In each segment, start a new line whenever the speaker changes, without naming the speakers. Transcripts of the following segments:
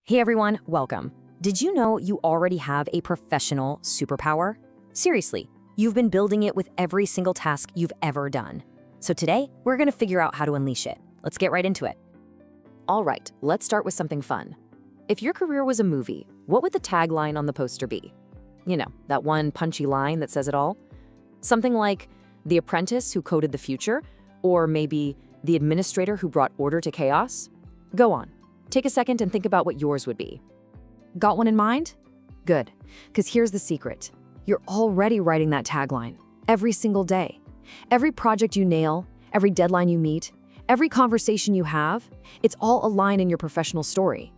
Hey everyone, welcome. Did you know you already have a professional superpower? Seriously, you've been building it with every single task you've ever done. So today, we're gonna figure out how to unleash it. Let's get right into it. All right, let's start with something fun. If your career was a movie, what would the tagline on the poster be? You know, that one punchy line that says it all? Something like, "The apprentice who coded the future," or maybe, "The administrator who brought order to chaos." Go on. Take a second and think about what yours would be. Got one in mind? Good, because here's the secret. You're already writing that tagline every single day. Every project you nail, every deadline you meet, every conversation you have, it's all a line in your professional story.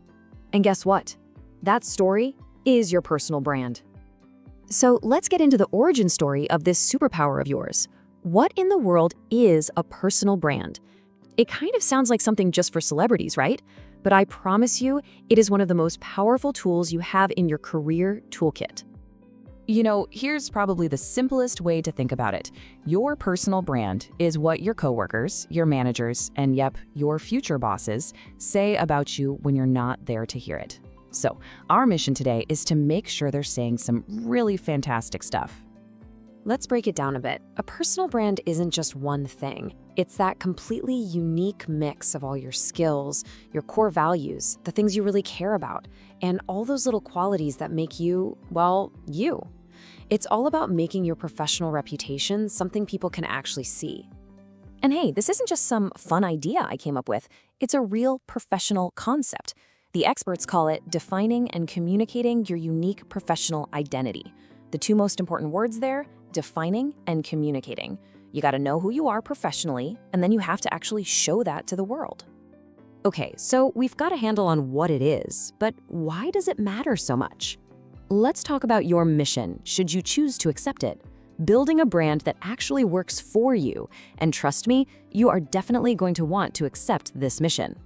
And guess what? That story is your personal brand. So let's get into the origin story of this superpower of yours. What in the world is a personal brand? It kind of sounds like something just for celebrities, right? But I promise you, it is one of the most powerful tools you have in your career toolkit.
You know, here's probably the simplest way to think about it. Your personal brand is what your coworkers, your managers, and yep, your future bosses say about you when you're not there to hear it. So, our mission today is to make sure they're saying some really fantastic stuff.
Let's break it down a bit. A personal brand isn't just one thing. It's that completely unique mix of all your skills, your core values, the things you really care about, and all those little qualities that make you, well, you. It's all about making your professional reputation something people can actually see. And hey, this isn't just some fun idea I came up with. It's a real professional concept. The experts call it defining and communicating your unique professional identity. The two most important words there, defining and communicating. You gotta know who you are professionally, and then you have to actually show that to the world. Okay, so we've got a handle on what it is, but why does it matter so much? Let's talk about your mission, should you choose to accept it. Building a brand that actually works for you, and trust me, you are definitely going to want to accept this mission.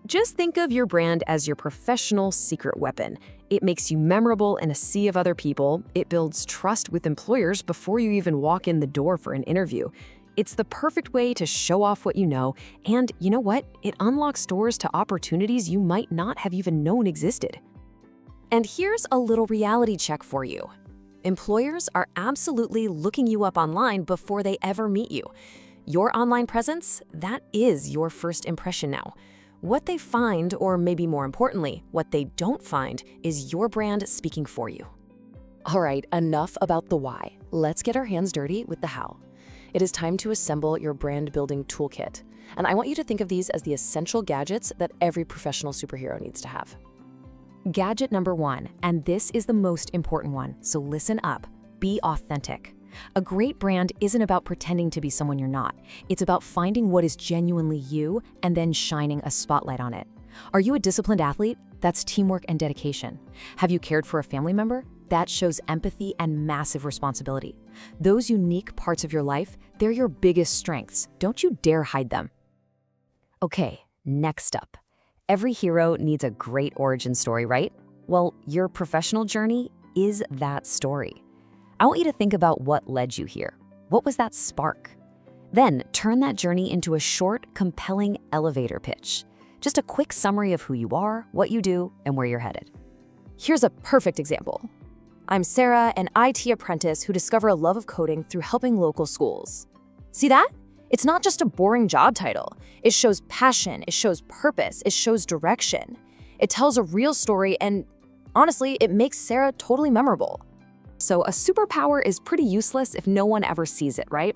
Just think of your brand as your professional secret weapon. It makes you memorable in a sea of other people. It builds trust with employers before you even walk in the door for an interview. It's the perfect way to show off what you know, and you know what? It unlocks doors to opportunities you might not have even known existed. And here's a little reality check for you. Employers are absolutely looking you up online before they ever meet you. Your online presence, that is your first impression now. What they find, or maybe more importantly, what they don't find, is your brand speaking for you. All right, enough about the why. Let's get our hands dirty with the how. It is time to assemble your brand building toolkit. And I want you to think of these as the essential gadgets that every professional superhero needs to have. Gadget number 1, and this is the most important one, so listen up. Be authentic. A great brand isn't about pretending to be someone you're not. It's about finding what is genuinely you and then shining a spotlight on it. Are you a disciplined athlete? That's teamwork and dedication. Have you cared for a family member? That shows empathy and massive responsibility. Those unique parts of your life, they're your biggest strengths. Don't you dare hide them. Okay, next up. Every hero needs a great origin story, right? Well, your professional journey is that story. I want you to think about what led you here. What was that spark? Then turn that journey into a short, compelling elevator pitch. Just a quick summary of who you are, what you do, and where you're headed. Here's a perfect example. I'm Sarah, an IT apprentice who discovered a love of coding through helping local schools. See that? It's not just a boring job title. It shows passion, it shows purpose, it shows direction. It tells a real story, and honestly, it makes Sarah totally memorable. So a superpower is pretty useless if no one ever sees it, right?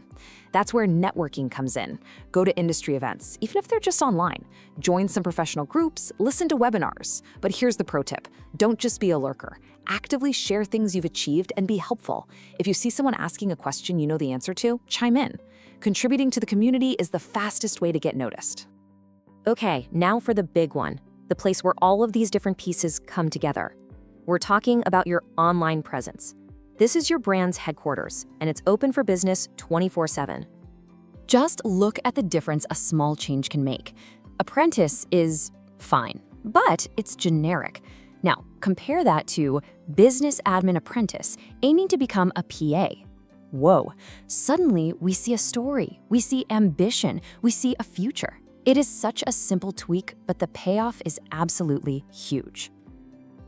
That's where networking comes in. Go to industry events, even if they're just online. Join some professional groups, listen to webinars. But here's the pro tip. Don't just be a lurker. Actively share things you've achieved and be helpful. If you see someone asking a question you know the answer to, chime in. Contributing to the community is the fastest way to get noticed. Okay, now for the big one, the place where all of these different pieces come together. We're talking about your online presence. This is your brand's headquarters, and it's open for business 24/7. Just look at the difference a small change can make. Apprentice is fine, but it's generic. Now, compare that to business admin apprentice aiming to become a PA. Whoa, suddenly we see a story, we see ambition, we see a future. It is such a simple tweak, but the payoff is absolutely huge.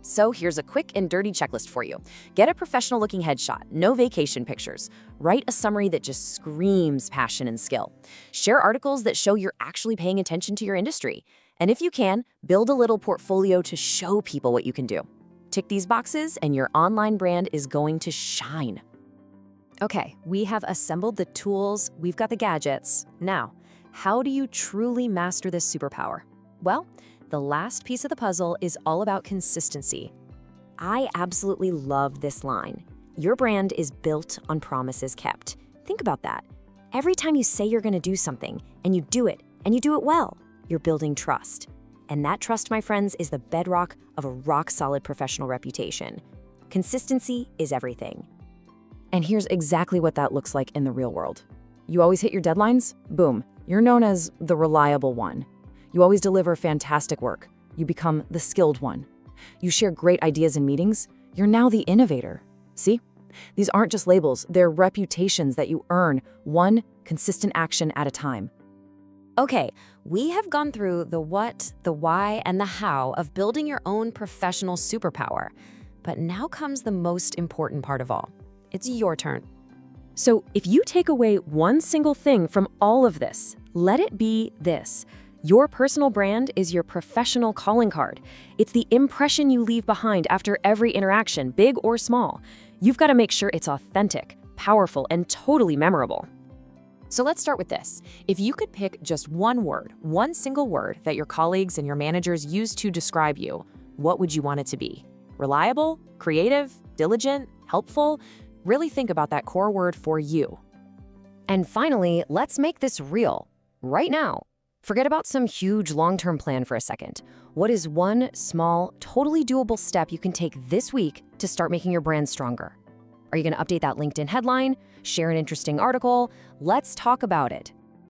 So here's a quick and dirty checklist for you. Get a professional-looking headshot, no vacation pictures. Write a summary that just screams passion and skill. Share articles that show you're actually paying attention to your industry. And if you can, build a little portfolio to show people what you can do. Tick these boxes and your online brand is going to shine.
Okay, we have assembled the tools, we've got the gadgets. Now, how do you truly master this superpower? Well, the last piece of the puzzle is all about consistency. I absolutely love this line. Your brand is built on promises kept. Think about that. Every time you say you're going to do something, and you do it well, you're building trust. And that trust, my friends, is the bedrock of a rock-solid professional reputation. Consistency is everything.
And here's exactly what that looks like in the real world. You always hit your deadlines? Boom. You're known as the reliable one. You always deliver fantastic work. You become the skilled one. You share great ideas in meetings. You're now the innovator. See? These aren't just labels, they're reputations that you earn one consistent action at a time.
Okay, we have gone through the what, the why, and the how of building your own professional superpower. But now comes the most important part of all. It's your turn. So if you take away one single thing from all of this, let it be this. Your personal brand is your professional calling card. It's the impression you leave behind after every interaction, big or small. You've got to make sure it's authentic, powerful, and totally memorable.
So let's start with this. If you could pick just one word, one single word that your colleagues and your managers use to describe you, what would you want it to be? Reliable? Creative? Diligent? Helpful? Really think about that core word for you.
And finally, let's make this real, right now. Forget about some huge long-term plan for a second. What is one small, totally doable step you can take this week to start making your brand stronger? Are you going to update that LinkedIn headline? Share an interesting article? Let's talk about it.